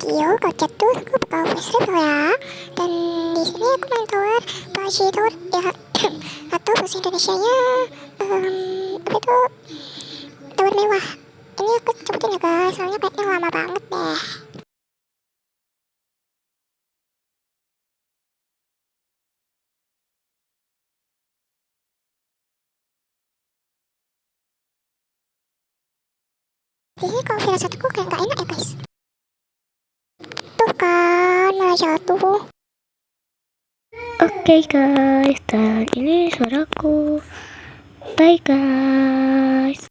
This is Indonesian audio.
video kalau chat tuh aku bakal voice review ya. Dan di sini aku main tower Baji tower ya atau bahasa Indonesianya apa itu, tower mewah. Ini aku sebutin ya guys, soalnya kayaknya lama banget deh. Ini kalau firasatku kayak nggak enak ya guys. Tuh kan malah jatuh. Oke guys, dan ini suaraku. Bye guys.